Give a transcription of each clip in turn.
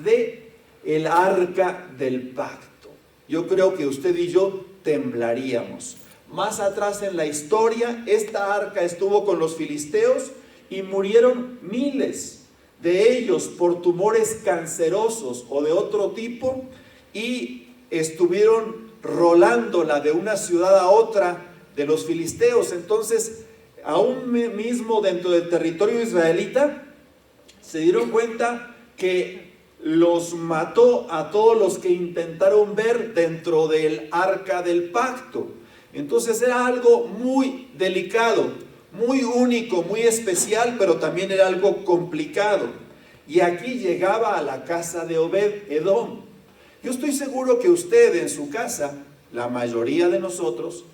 de el arca del pacto, yo creo que usted y yo temblaríamos. Más atrás en la historia, esta arca estuvo con los filisteos y murieron miles de ellos por tumores cancerosos o de otro tipo, y estuvieron rolándola de una ciudad a otra de los filisteos. Entonces, aún mismo dentro del territorio israelita, se dieron cuenta que los mató a todos los que intentaron ver dentro del arca del pacto. Entonces era algo muy delicado, muy único, muy especial, pero también era algo complicado. Y aquí llegaba a la casa de Obed-Edom. Yo estoy seguro que usted en su casa, la mayoría de nosotros,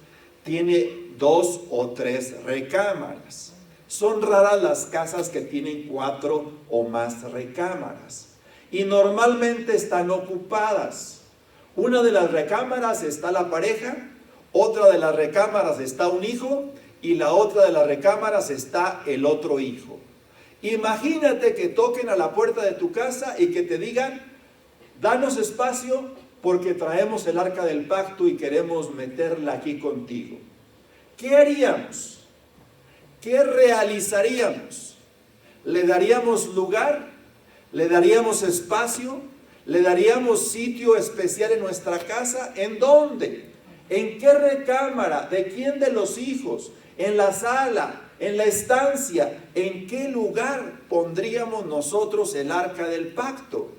tiene 2 o 3 recámaras. Son raras las casas que tienen 4 o más recámaras. Y normalmente están ocupadas. Una de las recámaras está la pareja, otra de las recámaras está un hijo, y la otra de las recámaras está el otro hijo. Imagínate que toquen a la puerta de tu casa y que te digan: danos espacio porque traemos el arca del pacto y queremos meterla aquí contigo. ¿Qué haríamos? ¿Qué realizaríamos? ¿Le daríamos lugar? ¿Le daríamos espacio? ¿Le daríamos sitio especial en nuestra casa? ¿En dónde? ¿En qué recámara? ¿De quién de los hijos? ¿En la sala? ¿En la estancia? ¿En qué lugar pondríamos nosotros el arca del pacto?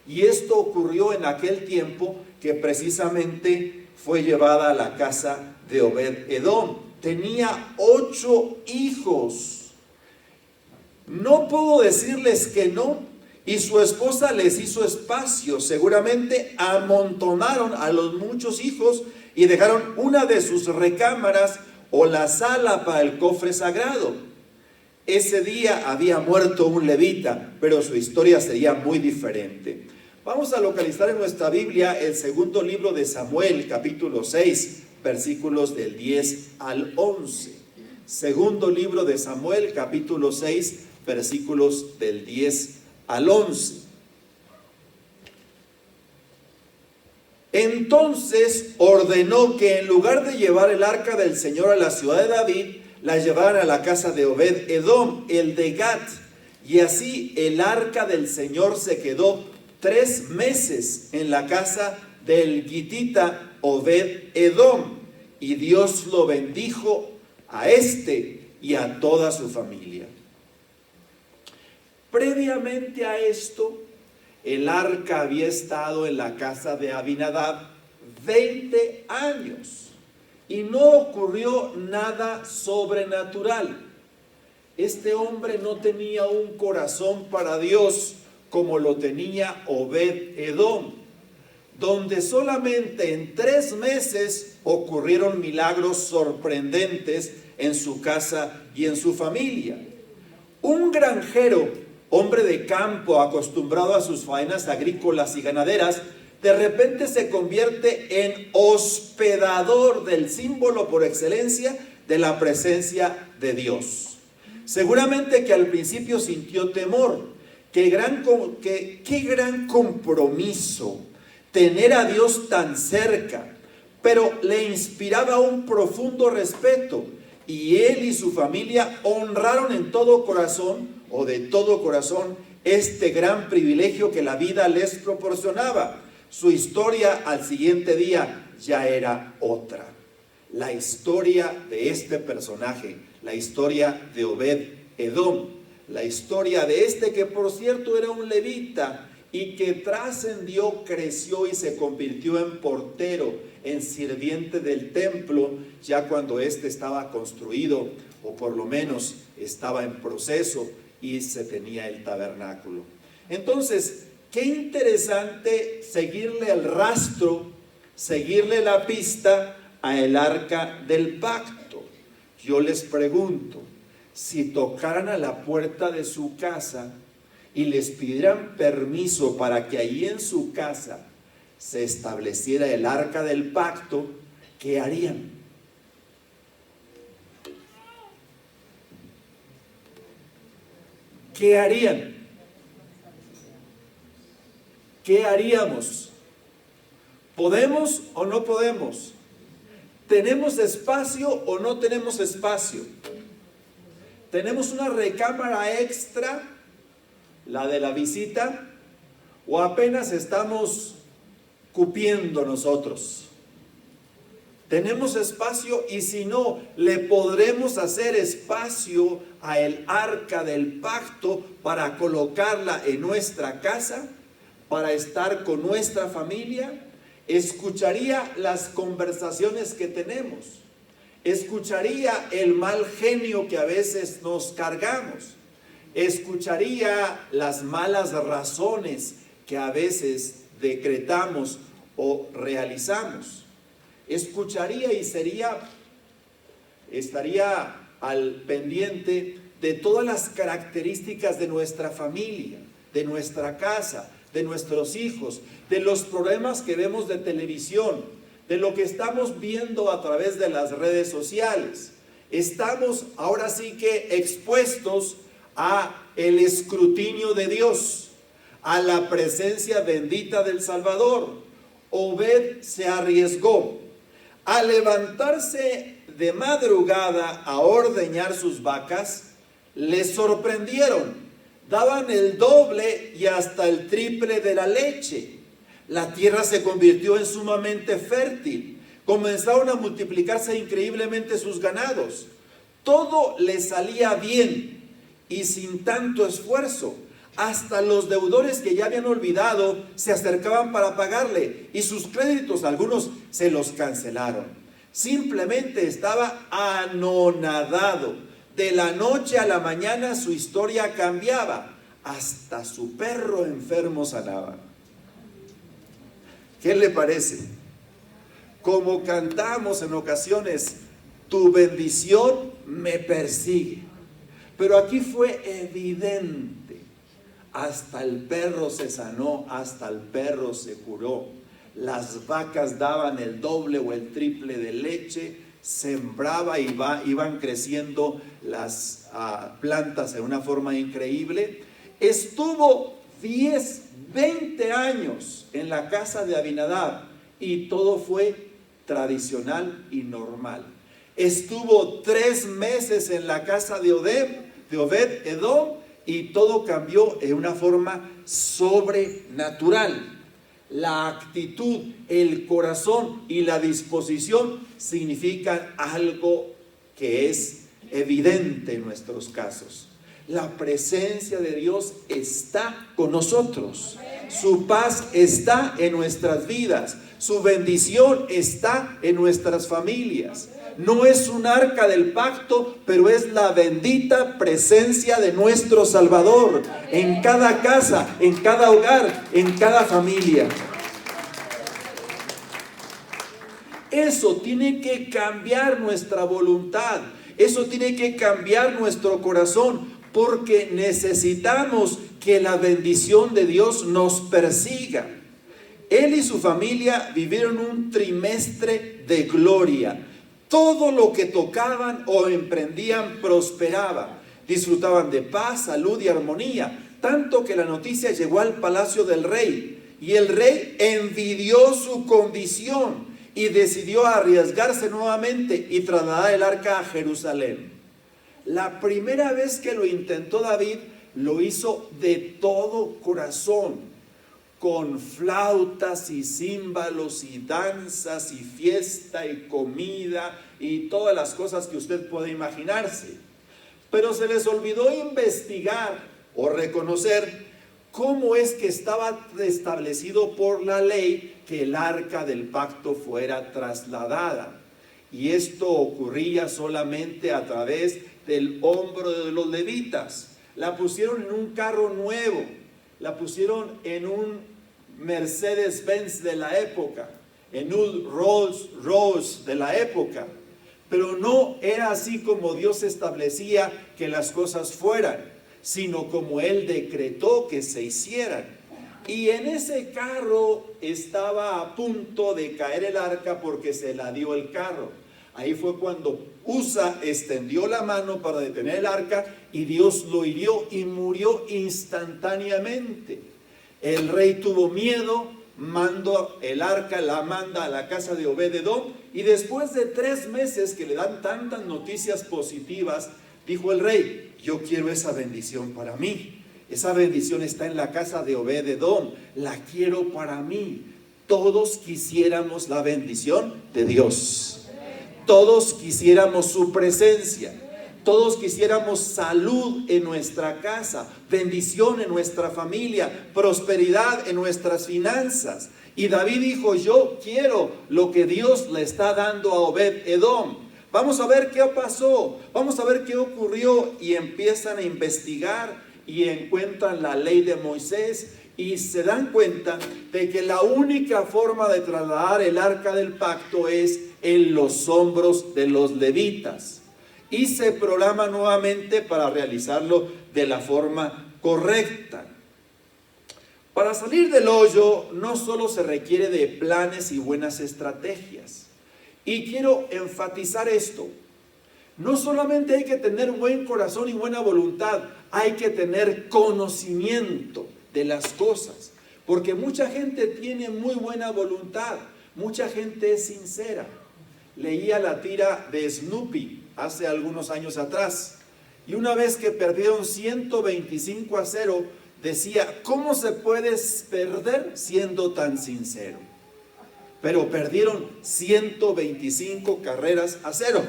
Y esto ocurrió en aquel tiempo que precisamente fue llevada a la casa de Obed-Edom. Tenía 8 hijos. No puedo decirles que no. Y su esposa les hizo espacio. Seguramente amontonaron a los muchos hijos y dejaron una de sus recámaras o la sala para el cofre sagrado. Ese día había muerto un levita, pero su historia sería muy diferente. Vamos a localizar en nuestra Biblia el segundo libro de Samuel, capítulo 6, versículos del 10 al 11. Segundo libro de Samuel, capítulo 6, versículos del 10 al 11. Entonces ordenó que en lugar de llevar el arca del Señor a la ciudad de David, la llevaran a la casa de Obed-Edom, el de Gat. Y así el arca del Señor se quedó 3 meses en la casa del gitita Obed-Edom. Y Dios lo bendijo a este y a toda su familia. Previamente a esto, el arca había estado en la casa de Abinadab 20 años y no ocurrió nada sobrenatural. Este hombre no tenía un corazón para Dios como lo tenía Obed-Edom, donde solamente en 3 meses ocurrieron milagros sorprendentes en su casa y en su familia. Un granjero, hombre de campo acostumbrado a sus faenas agrícolas y ganaderas, de repente se convierte en hospedador del símbolo por excelencia de la presencia de Dios. Seguramente que al principio sintió temor. Qué gran compromiso tener a Dios tan cerca, pero le inspiraba un profundo respeto, y él y su familia honraron en todo corazón o de todo corazón este gran privilegio que la vida les proporcionaba. Su historia al siguiente día ya era otra. La historia de este personaje, la historia de Obed-Edom, la historia de este que por cierto era un levita y que trascendió, creció y se convirtió en portero, en sirviente del templo, ya cuando éste estaba construido o por lo menos estaba en proceso y se tenía el tabernáculo. Entonces, qué interesante seguirle el rastro, seguirle la pista a el arca del pacto. Yo les pregunto, si tocaran a la puerta de su casa y les pidieran permiso para que ahí en su casa se estableciera el arca del pacto, ¿qué harían? ¿Qué harían? ¿qué haríamos? ¿Podemos o no podemos? ¿Tenemos espacio o no tenemos espacio? ¿Tenemos una recámara extra, la de la visita, o apenas estamos cupiendo nosotros? ¿Tenemos espacio? Y si no, ¿le podremos hacer espacio a el arca del pacto para colocarla en nuestra casa, para estar con nuestra familia? ¿Escucharía las conversaciones que tenemos? ¿Escucharía el mal genio que a veces nos cargamos? ¿Escucharía las malas razones que a veces decretamos o realizamos? Escucharía y estaría al pendiente de todas las características de nuestra familia, de nuestra casa, de nuestros hijos, de los problemas que vemos de televisión, de lo que estamos viendo a través de las redes sociales. Estamos ahora sí que expuestos a el escrutinio de Dios, a la presencia bendita del Salvador. Obed se arriesgó a levantarse de madrugada a ordeñar sus vacas. Le sorprendieron, daban el doble y hasta el triple de la leche. La tierra se convirtió en sumamente fértil, comenzaron a multiplicarse increíblemente sus ganados. Todo le salía bien y sin tanto esfuerzo. Hasta los deudores que ya habían olvidado se acercaban para pagarle, y sus créditos algunos se los cancelaron. Simplemente estaba anonadado. De la noche a la mañana su historia cambiaba. Hasta su perro enfermo sanaba. ¿Qué le parece? Como cantamos en ocasiones, tu bendición me persigue. Pero aquí fue evidente. Hasta el perro se sanó, hasta el perro se curó. Las vacas daban el doble o el triple de leche, sembraba y iban creciendo las plantas de una forma increíble. Estuvo 10, 20 años en la casa de Abinadab y todo fue tradicional y normal. Estuvo 3 meses en la casa de Obed Edom y todo cambió en una forma sobrenatural. La actitud, el corazón y la disposición significan algo que es evidente en nuestros casos. La presencia de Dios está con nosotros. Su paz está en nuestras vidas. Su bendición está en nuestras familias. No es un arca del pacto, pero es la bendita presencia de nuestro Salvador en cada casa, en cada hogar, en cada familia. Eso tiene que cambiar nuestra voluntad. Eso tiene que cambiar nuestro corazón, porque necesitamos que la bendición de Dios nos persiga. Él y su familia vivieron un trimestre de gloria. Todo lo que tocaban o emprendían prosperaba. Disfrutaban de paz, salud y armonía, tanto que la noticia llegó al palacio del rey, y el rey envidió su condición y decidió arriesgarse nuevamente y trasladar el arca a Jerusalén. La primera vez que lo intentó David, lo hizo de todo corazón, con flautas y címbalos y danzas y fiesta y comida y todas las cosas que usted puede imaginarse. Pero se les olvidó investigar o reconocer cómo es que estaba establecido por la ley que el arca del pacto fuera trasladada. Y esto ocurría solamente a través del hombro de los levitas. La pusieron en un carro nuevo, la pusieron en un Mercedes-Benz de la época, en un Rolls-Royce de la época. Pero no era así como Dios establecía que las cosas fueran, sino como Él decretó que se hicieran. Y en ese carro estaba a punto de caer el arca porque se la dio el carro. Ahí fue cuando Usa extendió la mano para detener el arca y Dios lo hirió y murió instantáneamente. El rey tuvo miedo, mandó el arca, la manda a la casa de Obed-edom, y después de 3 meses que le dan tantas noticias positivas, dijo el rey: yo quiero esa bendición para mí. Esa bendición está en la casa de Obed-edom, la quiero para mí. Todos quisiéramos la bendición de Dios. Todos quisiéramos su presencia. Todos quisiéramos salud en nuestra casa, bendición en nuestra familia, prosperidad en nuestras finanzas. Y David dijo: yo quiero lo que Dios le está dando a Obed-edom. Vamos a ver qué pasó, vamos a ver qué ocurrió. Y empiezan a investigar y encuentran la ley de Moisés y se dan cuenta de que la única forma de trasladar el arca del pacto es en los hombros de los levitas. Y se programa nuevamente para realizarlo de la forma correcta. Para salir del hoyo no solo se requiere de planes y buenas estrategias. Y quiero enfatizar esto. No solamente hay que tener buen corazón y buena voluntad, hay que tener conocimiento de las cosas. Porque mucha gente tiene muy buena voluntad, mucha gente es sincera. Leía la tira de Snoopy hace algunos años atrás, y una vez que perdieron 125-0, decía: ¿cómo se puede perder siendo tan sincero? Pero perdieron 125 carreras a 0.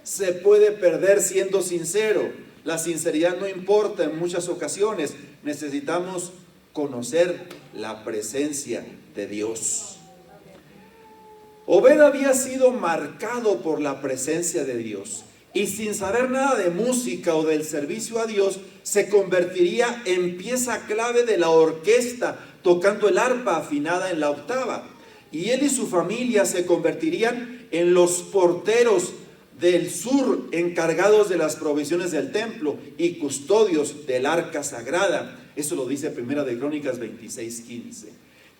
Se puede perder siendo sincero. La sinceridad no importa en muchas ocasiones. Necesitamos conocer la presencia de Dios. Obed había sido marcado por la presencia de Dios, y sin saber nada de música o del servicio a Dios, se convertiría en pieza clave de la orquesta, tocando el arpa afinada en la octava. Y él y su familia se convertirían en los porteros del sur, encargados de las provisiones del templo y custodios del arca sagrada. Eso lo dice Primera de Crónicas 26:15.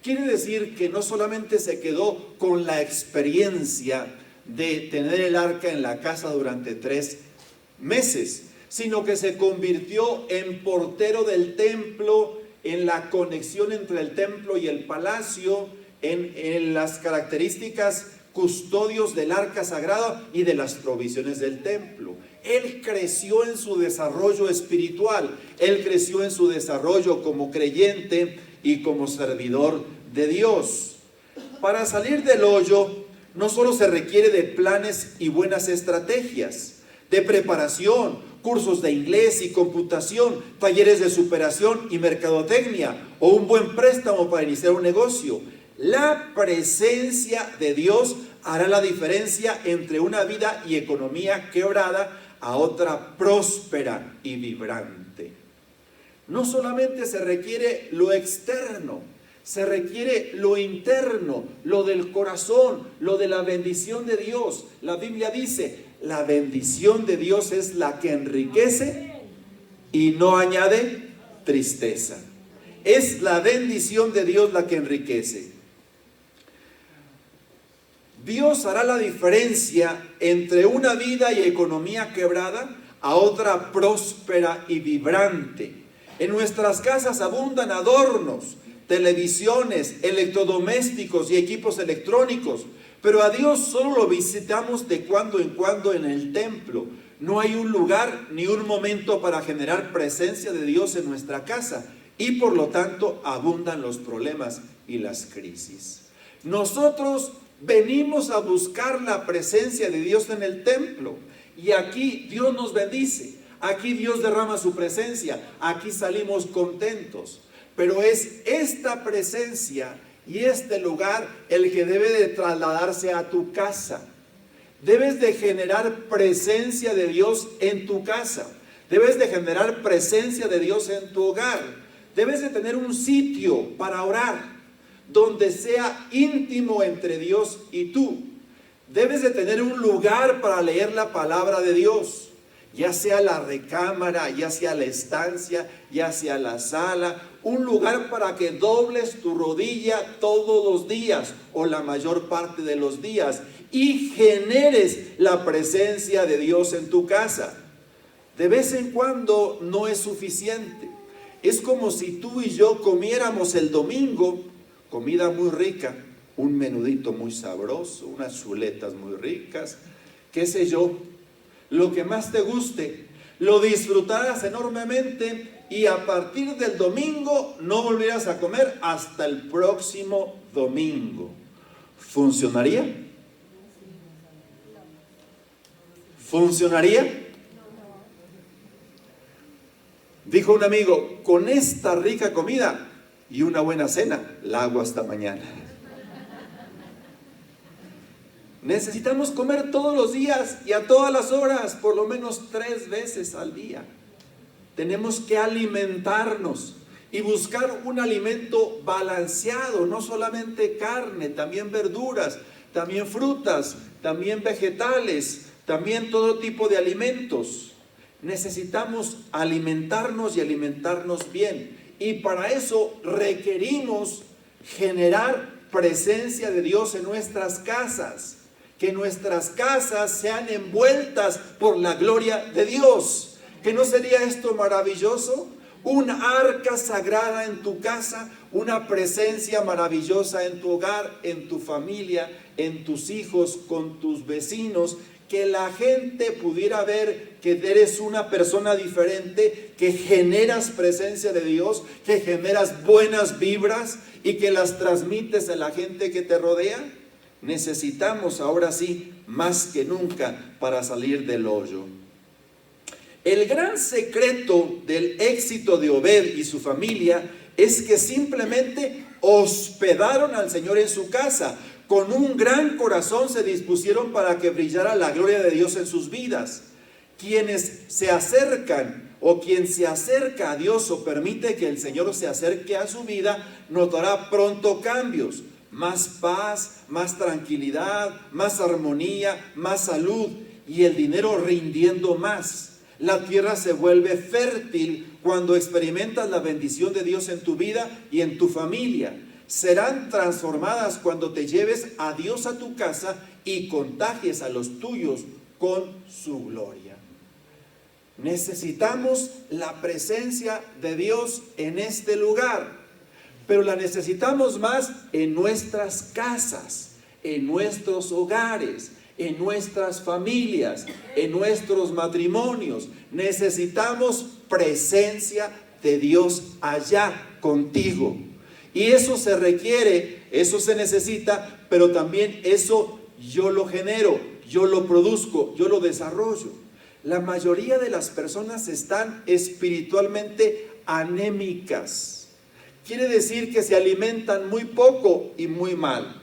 Quiere decir que no solamente se quedó con la experiencia de tener el arca en la casa durante 3 meses, sino que se convirtió en portero del templo, en la conexión entre el templo y el palacio, en las características custodios del arca sagrada y de las provisiones del templo. Él creció en su desarrollo espiritual, él creció en su desarrollo como creyente y como servidor de Dios. Para salir del hoyo no solo se requiere de planes y buenas estrategias, de preparación, cursos de inglés y computación, talleres de superación y mercadotecnia, o un buen préstamo para iniciar un negocio. La presencia de Dios hará la diferencia entre una vida y economía quebrada a otra próspera y vibrante. No solamente se requiere lo externo, se requiere lo interno, lo del corazón, lo de la bendición de Dios. La Biblia dice: la bendición de Dios es la que enriquece y no añade tristeza. Es la bendición de Dios la que enriquece. Dios hará la diferencia entre una vida y economía quebrada a otra próspera y vibrante. En nuestras casas abundan adornos, televisiones, electrodomésticos y equipos electrónicos, pero a Dios solo lo visitamos de cuando en cuando en el templo. No hay un lugar ni un momento para generar presencia de Dios en nuestra casa, y por lo tanto abundan los problemas y las crisis. Nosotros venimos a buscar la presencia de Dios en el templo, y aquí Dios nos bendice, aquí Dios derrama su presencia, aquí salimos contentos. Pero es esta presencia y este lugar el que debe de trasladarse a tu casa. Debes de generar presencia de Dios en tu casa. Debes de generar presencia de Dios en tu hogar. Debes de tener un sitio para orar, donde sea íntimo entre Dios y tú. Debes de tener un lugar para leer la palabra de Dios, ya sea la recámara, ya sea la estancia, ya sea la sala, un lugar para que dobles tu rodilla todos los días o la mayor parte de los días y generes la presencia de Dios en tu casa. De vez en cuando no es suficiente. Es como si tú y yo comiéramos el domingo comida muy rica, un menudito muy sabroso, unas chuletas muy ricas, qué sé yo, lo que más te guste, lo disfrutaras enormemente y a partir del domingo no volvieras a comer hasta el próximo domingo. ¿Funcionaría? ¿Funcionaría? Dijo un amigo, con esta rica comida y una buena cena, la hago hasta mañana. Necesitamos comer todos los días y a todas las horas, por lo menos 3 veces al día. Tenemos que alimentarnos y buscar un alimento balanceado, no solamente carne, también verduras, también frutas, también vegetales, también todo tipo de alimentos. Necesitamos alimentarnos y alimentarnos bien. Y para eso requerimos generar presencia de Dios en nuestras casas. Que nuestras casas sean envueltas por la gloria de Dios. ¿Que no sería esto maravilloso? Un arca sagrada en tu casa, una presencia maravillosa en tu hogar, en tu familia, en tus hijos, con tus vecinos. Que la gente pudiera ver que eres una persona diferente, que generas presencia de Dios, que generas buenas vibras y que las transmites a la gente que te rodea. Necesitamos ahora sí, más que nunca, para salir del hoyo. El gran secreto del éxito de Obed y su familia es que simplemente hospedaron al Señor en su casa. Con un gran corazón se dispusieron para que brillara la gloria de Dios en sus vidas. Quienes se acercan o quien se acerca a Dios o permite que el Señor se acerque a su vida, notará pronto cambios. Más paz, más tranquilidad, más armonía, más salud y el dinero rindiendo más. La tierra se vuelve fértil cuando experimentas la bendición de Dios en tu vida y en tu familia. Serán transformadas cuando te lleves a Dios a tu casa y contagies a los tuyos con su gloria. Necesitamos la presencia de Dios en este lugar, pero la necesitamos más en nuestras casas, en nuestros hogares, en nuestras familias, en nuestros matrimonios. Necesitamos presencia de Dios allá contigo. Y eso se requiere, eso se necesita, pero también eso yo lo genero, yo lo produzco, yo lo desarrollo. La mayoría de las personas están espiritualmente anémicas. Quiere decir que se alimentan muy poco y muy mal.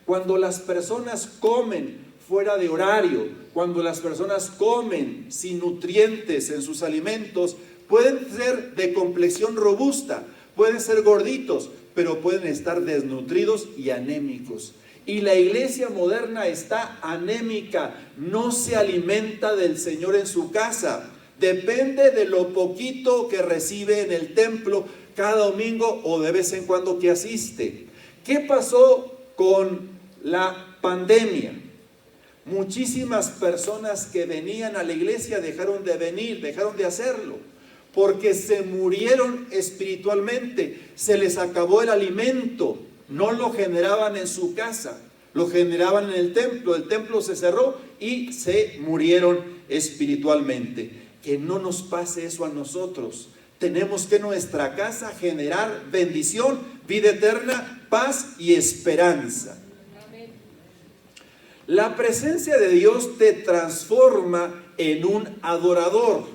Cuando las personas comen fuera de horario, cuando las personas comen sin nutrientes en sus alimentos, pueden ser de complexión robusta, pueden ser gorditos, pero pueden estar desnutridos y anémicos. Y la iglesia moderna está anémica, no se alimenta del Señor en su casa, depende de lo poquito que recibe en el templo cada domingo o de vez en cuando que asiste. ¿Qué pasó con la pandemia? Muchísimas personas que venían a la iglesia dejaron de venir, dejaron de hacerlo, porque se murieron espiritualmente, se les acabó el alimento, no lo generaban en su casa, lo generaban en el templo se cerró y se murieron espiritualmente. Que no nos pase eso a nosotros. Tenemos que en nuestra casa generar bendición, vida eterna, paz y esperanza. La presencia de Dios te transforma en un adorador,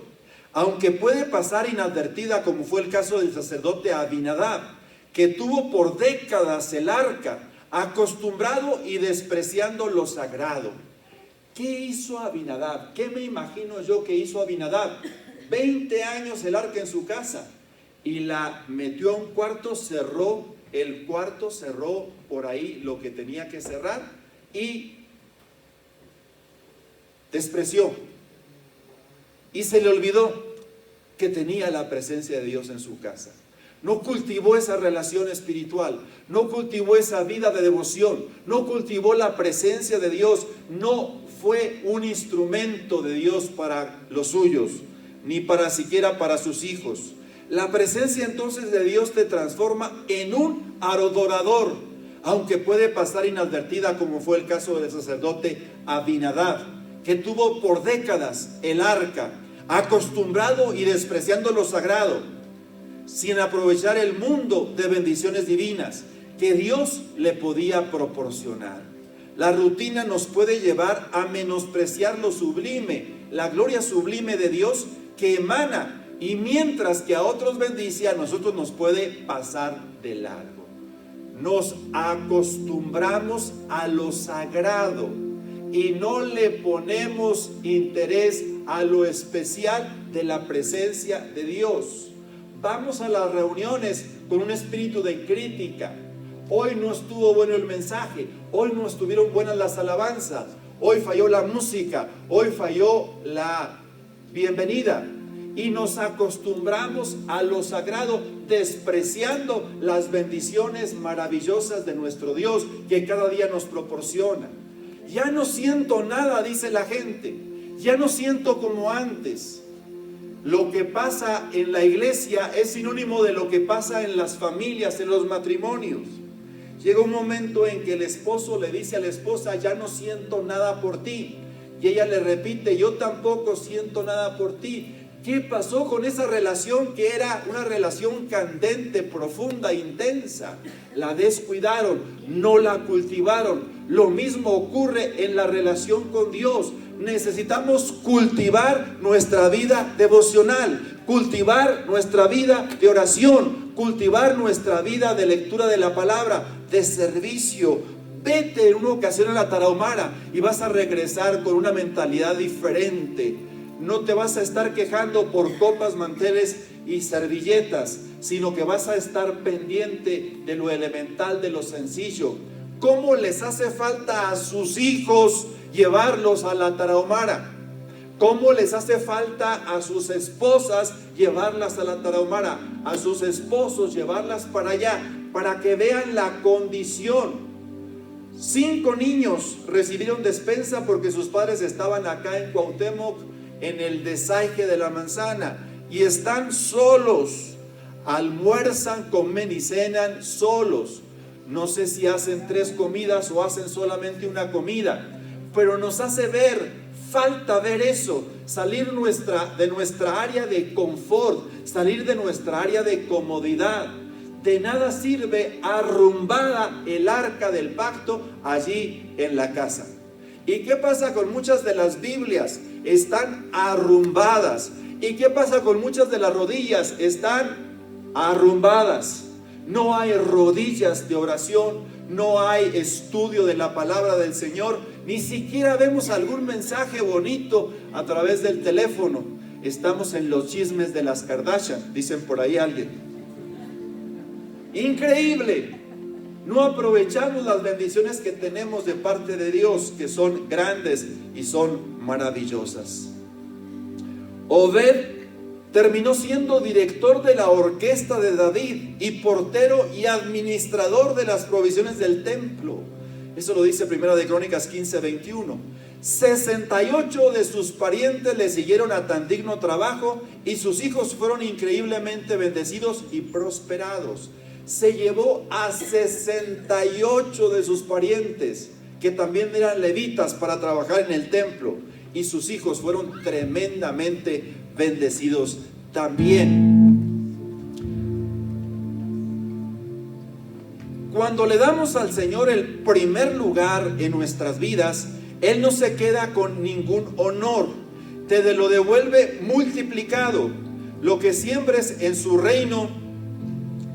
aunque puede pasar inadvertida, como fue el caso del sacerdote Abinadab, que tuvo por décadas el arca, acostumbrado y despreciando lo sagrado. ¿Qué hizo Abinadab? ¿Qué me imagino yo que hizo Abinadab? 20 años el arca en su casa y la metió a un cuarto, cerró el cuarto, cerró por ahí lo que tenía que cerrar y despreció. Y se le olvidó que tenía la presencia de Dios en su casa. No cultivó esa relación espiritual, no cultivó esa vida de devoción, no cultivó la presencia de Dios, no fue un instrumento de Dios para los suyos, ni para siquiera para sus hijos. La presencia entonces de Dios te transforma en un adorador, aunque puede pasar inadvertida, como fue el caso del sacerdote Abinadab, que tuvo por décadas el arca, acostumbrado y despreciando lo sagrado, sin aprovechar el mundo de bendiciones divinas que Dios le podía proporcionar. La rutina nos puede llevar a menospreciar lo sublime, la gloria sublime de Dios que emana, y mientras que a otros bendice, a nosotros nos puede pasar de largo. Nos acostumbramos a lo sagrado y no le ponemos interés a lo especial de la presencia de Dios. Vamos a las reuniones con un espíritu de crítica. Hoy no estuvo bueno el mensaje, hoy no estuvieron buenas las alabanzas, hoy falló la música, hoy falló la bienvenida. Y nos acostumbramos a lo sagrado, despreciando las bendiciones maravillosas de nuestro Dios que cada día nos proporciona. Ya no siento nada, dice la gente, ya no siento como antes. Lo que pasa en la iglesia es sinónimo de lo que pasa en las familias, en los matrimonios. Llega un momento en que el esposo le dice a la esposa: ya no siento nada por ti. Y ella le repite: yo tampoco siento nada por ti. ¿Qué pasó con esa relación que era una relación candente, profunda, intensa? La descuidaron, no la cultivaron. Lo mismo ocurre en la relación con Dios. Necesitamos cultivar nuestra vida devocional, cultivar nuestra vida de oración, cultivar nuestra vida de lectura de la palabra, de servicio. Vete en una ocasión a la Tarahumara y vas a regresar con una mentalidad diferente. No te vas a estar quejando por copas, manteles y servilletas, sino que vas a estar pendiente de lo elemental, de lo sencillo. ¿Cómo les hace falta a sus hijos llevarlos a la Tarahumara? ¿Cómo les hace falta a sus esposas llevarlas a la Tarahumara? A sus esposos llevarlas para allá, para que vean la condición. 5 niños recibieron despensa porque sus padres estaban acá en Cuauhtémoc, en el desaje de la manzana, y están solos. Almuerzan, comen y cenan solos. No sé si hacen 3 comidas o hacen solamente una comida, pero nos hace falta ver eso, salir de nuestra área de confort, salir de nuestra área de comodidad. De nada sirve arrumbada el arca del pacto allí en la casa. ¿Y qué pasa con muchas de las Biblias? Están arrumbadas. ¿Y qué pasa con muchas de las rodillas? Están arrumbadas. No hay rodillas de oración, no hay estudio de la palabra del Señor, ni siquiera vemos algún mensaje bonito a través del teléfono. Estamos en los chismes de las Kardashian, dicen por ahí alguien. Increíble. No aprovechamos las bendiciones que tenemos de parte de Dios, que son grandes y son maravillosas. Obed terminó siendo director de la orquesta de David y portero y administrador de las provisiones del templo. Eso lo dice Primera de Crónicas 15:21. 68 de sus parientes le siguieron a tan digno trabajo y sus hijos fueron increíblemente bendecidos y prosperados. Se llevó a 68 de sus parientes, que también eran levitas, para trabajar en el templo, y sus hijos fueron tremendamente bendecidos también. Cuando le damos al Señor el primer lugar en nuestras vidas, Él no se queda con ningún honor, te lo devuelve multiplicado. Lo que siembres en su reino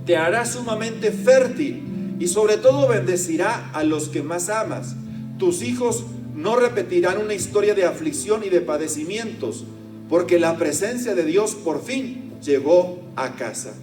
te hará sumamente fértil y sobre todo bendecirá a los que más amas. Tus hijos no repetirán una historia de aflicción y de padecimientos, porque la presencia de Dios por fin llegó a casa.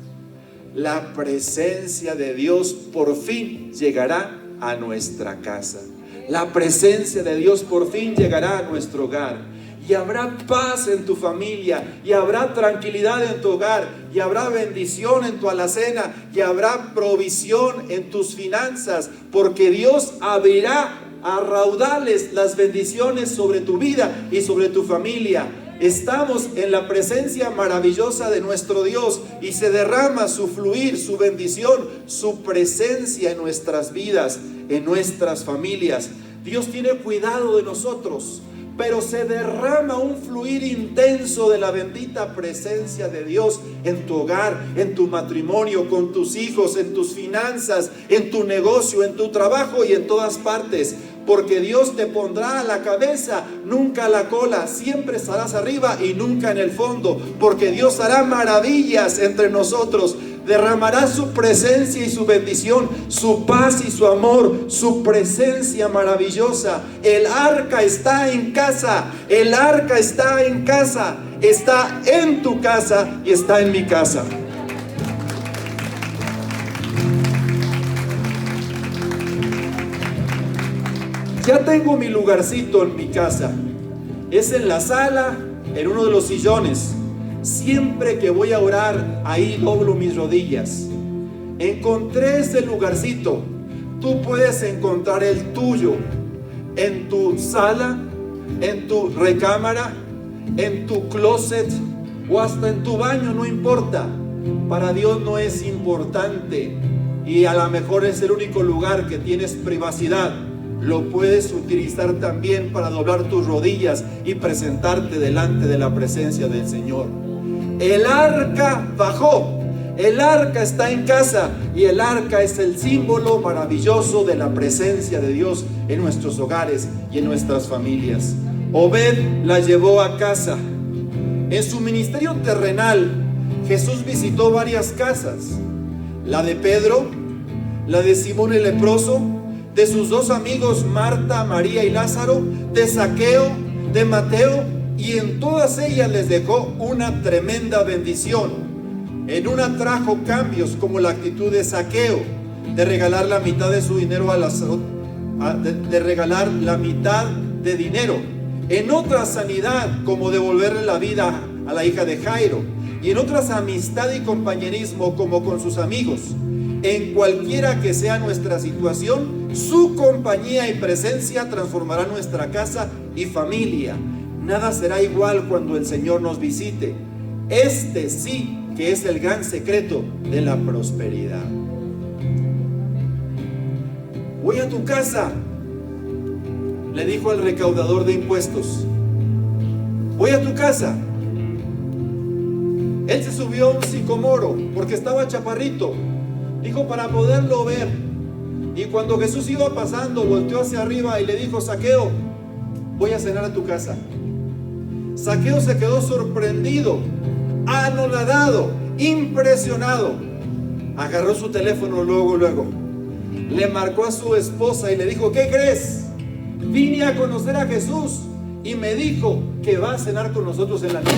La presencia de Dios por fin llegará a nuestra casa. La presencia de Dios por fin llegará a nuestro hogar. Y habrá paz en tu familia, y habrá tranquilidad en tu hogar, y habrá bendición en tu alacena, y habrá provisión en tus finanzas, porque Dios abrirá a raudales las bendiciones sobre tu vida y sobre tu familia. Estamos en la presencia maravillosa de nuestro Dios y se derrama su fluir, su bendición, su presencia en nuestras vidas, en nuestras familias. Dios tiene cuidado de nosotros, pero se derrama un fluir intenso de la bendita presencia de Dios en tu hogar, en tu matrimonio, con tus hijos, en tus finanzas, en tu negocio, en tu trabajo y en todas partes. Porque Dios te pondrá a la cabeza, nunca a la cola. Siempre estarás arriba y nunca en el fondo. Porque Dios hará maravillas entre nosotros. Derramará su presencia y su bendición, su paz y su amor, su presencia maravillosa. El arca está en casa, el arca está en casa, está en tu casa y está en mi casa. Ya tengo mi lugarcito en mi casa. Es en la sala, en uno de los sillones. Siempre que voy a orar, ahí doblo mis rodillas. Encontré ese lugarcito. Tú puedes encontrar el tuyo en tu sala, en tu recámara, en tu closet o hasta en tu baño, no importa. Para Dios no es importante y a lo mejor es el único lugar que tienes privacidad. Lo puedes utilizar también para doblar tus rodillas y presentarte delante de la presencia del Señor. El arca bajó, el arca está en casa y el arca es el símbolo maravilloso de la presencia de Dios en nuestros hogares y en nuestras familias. Obed la llevó a casa. En su ministerio terrenal, Jesús visitó varias casas: la de Pedro, la de Simón el leproso, de sus dos amigos Marta, María y Lázaro, de Zaqueo, de Mateo, y en todas ellas les dejó una tremenda bendición. En una trajo cambios, como la actitud de Zaqueo, de regalar la mitad de su dinero de regalar la mitad de dinero. En otra sanidad, como devolverle la vida a la hija de Jairo. Y en otras amistad y compañerismo, como con sus amigos. En cualquiera que sea nuestra situación, su compañía y presencia transformará nuestra casa y familia. Nada será igual cuando el Señor nos visite. Este sí que es el gran secreto de la prosperidad. Voy a tu casa, le dijo el recaudador de impuestos. Voy a tu casa. Él se subió a un sicomoro porque estaba chaparrito. Dijo, para poderlo ver. Y cuando Jesús iba pasando, volteó hacia arriba y le dijo: Zaqueo, voy a cenar a tu casa. Zaqueo se quedó sorprendido, anonadado, impresionado. Agarró su teléfono luego. Le marcó a su esposa y le dijo: ¿qué crees? Vine a conocer a Jesús y me dijo que va a cenar con nosotros en la noche.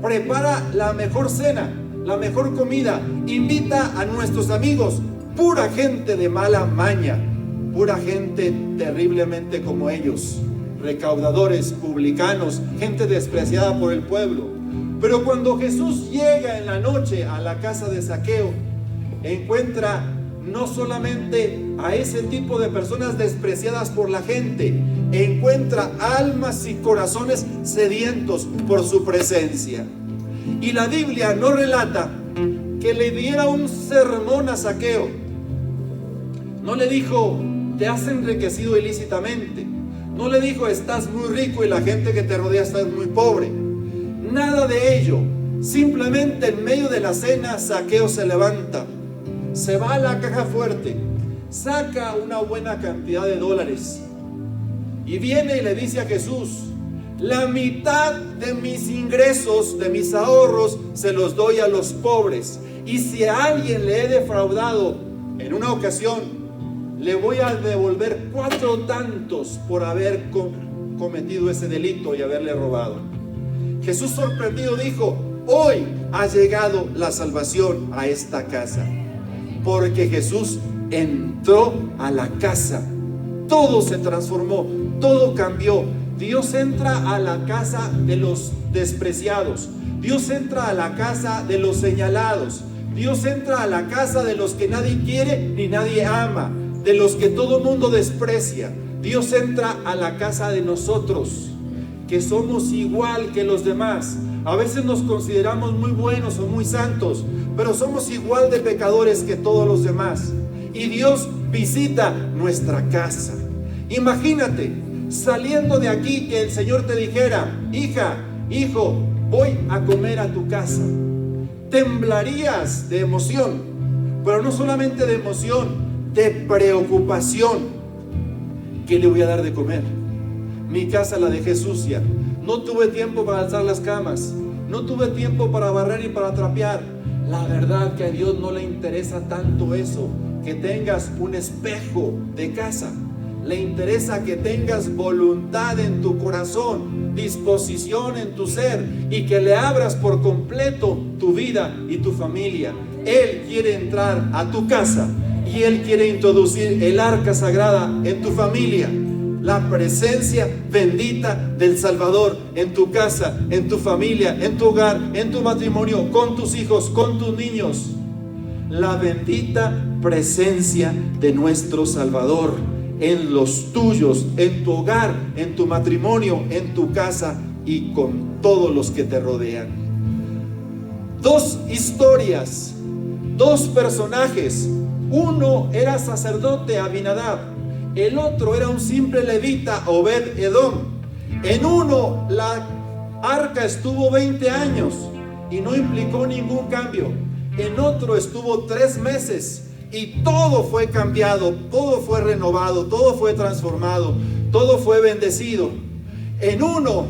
Prepara la mejor cena, la mejor comida, invita a nuestros amigos, pura gente de mala maña, pura gente terriblemente como ellos, recaudadores, publicanos, gente despreciada por el pueblo. Pero cuando Jesús llega en la noche a la casa de Zaqueo, encuentra no solamente a ese tipo de personas despreciadas por la gente, encuentra almas y corazones sedientos por su presencia. Y la Biblia no relata que le diera un sermón a Zaqueo. No le dijo: te has enriquecido ilícitamente. No le dijo: estás muy rico y la gente que te rodea está muy pobre. Nada de ello. Simplemente en medio de la cena, Zaqueo se levanta, se va a la caja fuerte, saca una buena cantidad de dólares y viene y le dice a Jesús: la mitad de mis ingresos, de mis ahorros, se los doy a los pobres. Y si a alguien le he defraudado en una ocasión, le voy a devolver 4 tantos por haber cometido ese delito y haberle robado. Jesús, sorprendido, dijo: hoy ha llegado la salvación a esta casa. Porque Jesús entró a la casa. Todo se transformó, todo cambió. Dios entra a la casa de los despreciados. Dios entra a la casa de los señalados. Dios entra a la casa de los que nadie quiere ni nadie ama, de los que todo mundo desprecia. Dios entra a la casa de nosotros, que somos igual que los demás. A veces nos consideramos muy buenos o muy santos, pero somos igual de pecadores que todos los demás. Y Dios visita nuestra casa. Imagínate saliendo de aquí que el Señor te dijera: hija, hijo, voy a comer a tu casa. Temblarías de emoción, pero no solamente de emoción, de preocupación. ¿Qué le voy a dar de comer? Mi casa la dejé sucia. No tuve tiempo para alzar las camas. No tuve tiempo para barrer y para trapear. La verdad que a Dios no le interesa tanto eso, que tengas un espejo de casa. Le interesa que tengas voluntad en tu corazón, disposición en tu ser, y que le abras por completo tu vida y tu familia. Él quiere entrar a tu casa y Él quiere introducir el arca sagrada en tu familia. La presencia bendita del Salvador en tu casa, en tu familia, en tu hogar, en tu matrimonio, con tus hijos, con tus niños. La bendita presencia de nuestro Salvador en los tuyos, en tu hogar, en tu matrimonio, en tu casa y con todos los que te rodean. Dos historias, dos personajes. Uno era sacerdote, Abinadab. El otro era un simple levita, Obed Edom. En uno la arca estuvo 20 años y no implicó ningún cambio. En otro estuvo 3 meses y todo fue cambiado, todo fue renovado, todo fue transformado, todo fue bendecido. En uno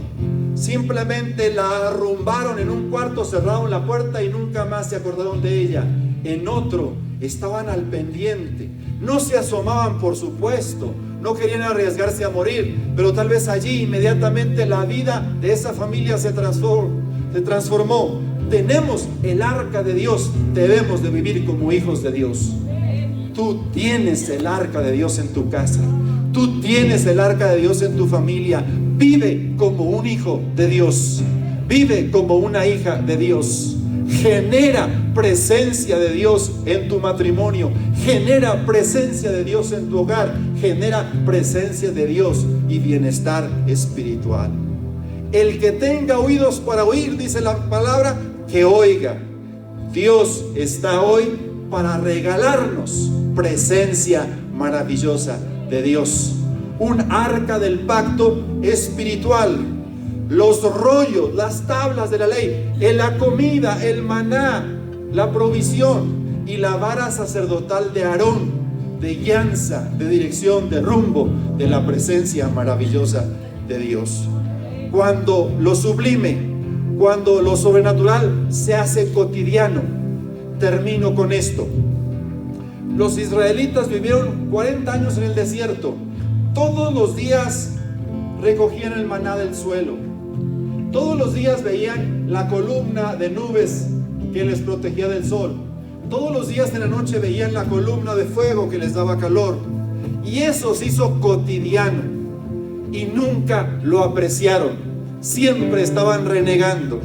simplemente la arrumbaron en un cuarto, cerraron la puerta y nunca más se acordaron de ella. En otro estaban al pendiente, no se asomaban, por supuesto, no querían arriesgarse a morir, pero tal vez allí inmediatamente la vida de esa familia se transformó. Tenemos el arca de Dios, debemos de vivir como hijos de Dios. Tú tienes el arca de Dios en tu casa, tú tienes el arca de Dios en tu familia. Vive como un hijo de Dios, vive como una hija de Dios. Genera presencia de Dios en tu matrimonio, genera presencia de Dios en tu hogar, genera presencia de Dios y bienestar espiritual. El que tenga oídos para oír, dice la palabra, que oiga. Dios está hoy para regalarnos presencia maravillosa de Dios. Un arca del pacto espiritual. Los rollos, las tablas de la ley, la comida, el maná, la provisión y la vara sacerdotal de Aarón, de guianza, de dirección, de rumbo, de la presencia maravillosa de Dios. Cuando lo sublime, cuando lo sobrenatural se hace cotidiano. Termino con esto. Los israelitas vivieron 40 años en el desierto. Todos los días recogían el maná del suelo. Todos los días veían la columna de nubes que les protegía del sol. Todos los días en la noche veían la columna de fuego que les daba calor. Y eso se hizo cotidiano. Y nunca lo apreciaron. Siempre estaban renegando.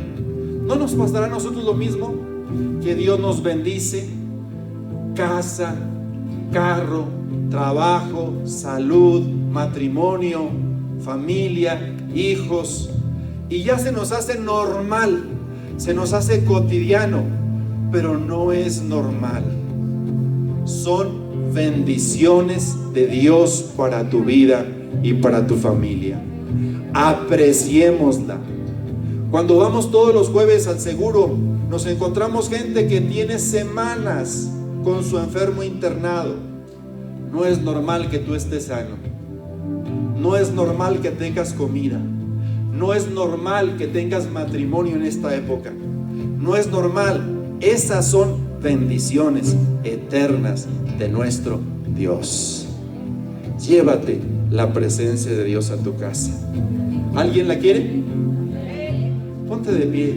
¿No nos pasará a nosotros lo mismo? Que Dios nos bendice. Casa, carro, trabajo, salud, matrimonio, familia, hijos. Y ya se nos hace normal, se nos hace cotidiano, pero no es normal. Son bendiciones de Dios para tu vida y para tu familia. Apreciémosla. Cuando vamos todos los jueves al seguro, nos encontramos gente que tiene semanas con su enfermo internado. No es normal que tú estés sano. No es normal que tengas comida. No es normal que tengas matrimonio en esta época. No es normal. Esas son bendiciones eternas de nuestro Dios. Llévate la presencia de Dios a tu casa. ¿Alguien la quiere? Ponte de pie.